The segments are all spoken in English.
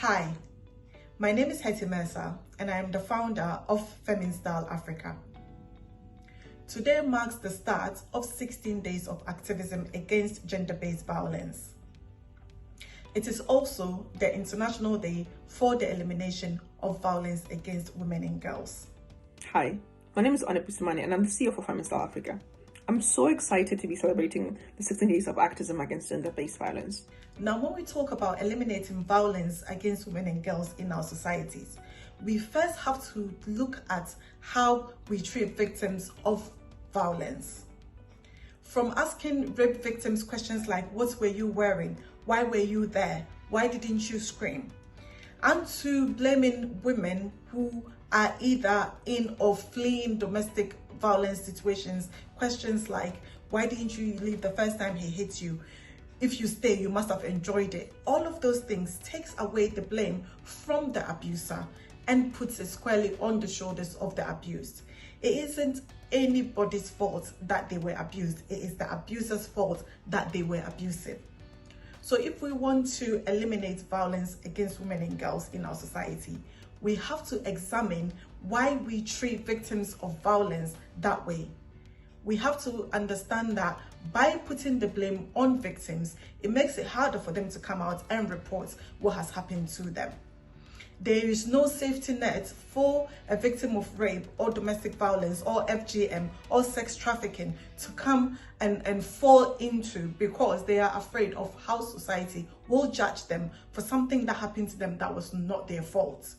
Hi, my name is Hetty Mercer and I am the founder of Feminstyle Africa. Today marks the start of 16 days of activism against gender-based violence. It is also the International Day for the elimination of violence against women and girls. Hi, my name is Anna Pusimani and I'm the CEO for Feminstyle Africa. I'm so excited to be celebrating the 16 days of activism against gender-based violence. Now, when we talk about eliminating violence against women and girls in our societies, we first have to look at how we treat victims of violence. From asking rape victims questions like, what were you wearing? Why were you there? Why didn't you scream? And to blaming women who are either in or fleeing domestic violence situations, questions like, why didn't you leave the first time he hit you? If you stay, you must have enjoyed it. All of those things takes away the blame from the abuser and puts it squarely on the shoulders of the abused. It isn't anybody's fault that they were abused. It is the abuser's fault that they were abusive. So if we want to eliminate violence against women and girls in our society, we have to examine why we treat victims of violence that way. We have to understand that by putting the blame on victims, it makes it harder for them to come out and report what has happened to them. There is no safety net for a victim of rape or domestic violence or FGM or sex trafficking to come and fall into, because they are afraid of how society will judge them for something that happened to them that was not their fault.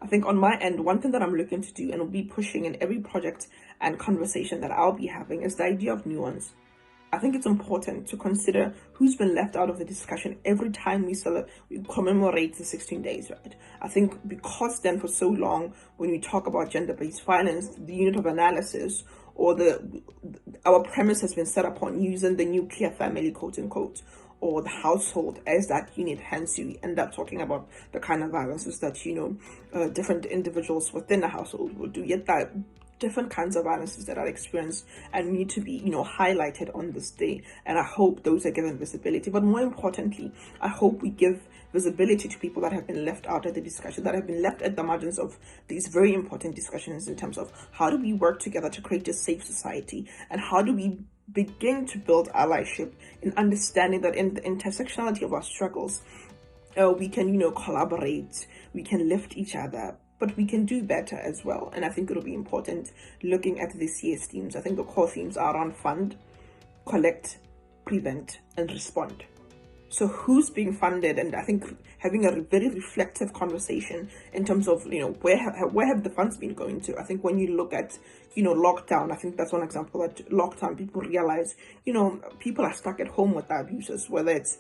I think on my end, one thing that I'm looking to do and will be pushing in every project and conversation that I'll be having is the idea of nuance. I think it's important to consider who's been left out of the discussion every time we commemorate the 16 days, right? I think because then for so long, when we talk about gender-based violence, the unit of analysis or our premise has been set upon using the nuclear family, quote unquote, or the household as that unit. Hence, you end up talking about the kind of violences that, different individuals within the household will do. Yet that different kinds of violences that are experienced and need to be, highlighted on this day. And I hope those are given visibility. But more importantly, I hope we give visibility to people that have been left out of the discussion, that have been left at the margins of these very important discussions in terms of how do we work together to create a safe society, and how do we begin to build allyship in understanding that in the intersectionality of our struggles, we can, collaborate, we can lift each other, but we can do better as well. And I think it'll be important looking at this year's themes. I think the core themes are on fund, collect, prevent, and respond. So who's being funded? And I think having a very reflective conversation in terms of, where have the funds been going to? I think when you look at, lockdown, I think that's one example that lockdown, people realize, people are stuck at home with their abusers, whether it's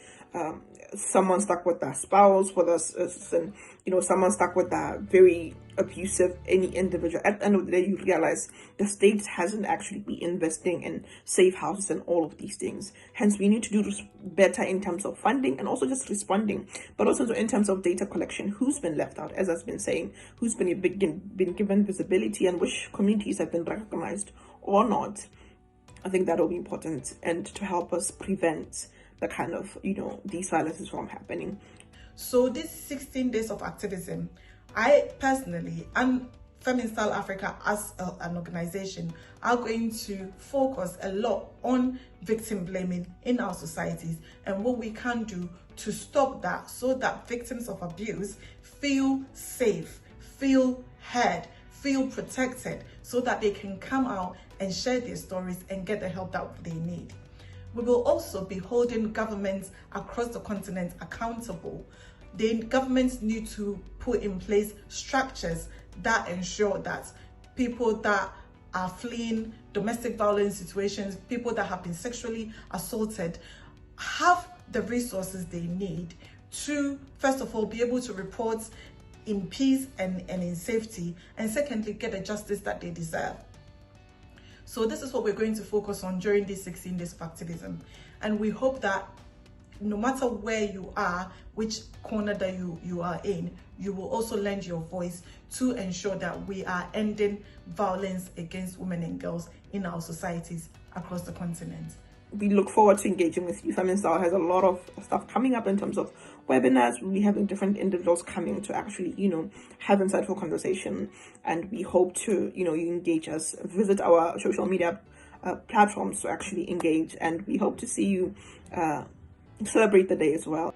someone stuck with their spouse, whether it's someone stuck with that very abusive any individual. At the end of the day, you realize the state hasn't actually been investing in safe houses and all of these things. Hence, we need to do better in terms of funding and also just responding, but also in terms of data collection. Who's been left out, as I've been saying, who's been given visibility, and which communities have been recognized or not. I think that will be important, and to help us prevent the kind of, these violences from happening. So this 16 days of activism, I personally and Feminstyle Africa as an organization are going to focus a lot on victim blaming in our societies and what we can do to stop that, so that victims of abuse feel safe, feel heard, feel protected, so that they can come out and share their stories and get the help that they need. We will also be holding governments across the continent accountable. The governments need to put in place structures that ensure that people that are fleeing domestic violence situations, people that have been sexually assaulted, have the resources they need to, first of all, be able to report in peace and in safety, and secondly, get the justice that they deserve. So this is what we're going to focus on during these 16 days of activism. And we hope that no matter where you are, which corner that you are in, you will also lend your voice to ensure that we are ending violence against women and girls in our societies across the continent. we look forward to engaging with you. Feminine Style has a lot of stuff coming up in terms of webinars. We'll be having different individuals coming to actually, have insightful conversation, and we hope to, you engage us. Visit our social media platforms to actually engage, and we hope to see you celebrate the day as well.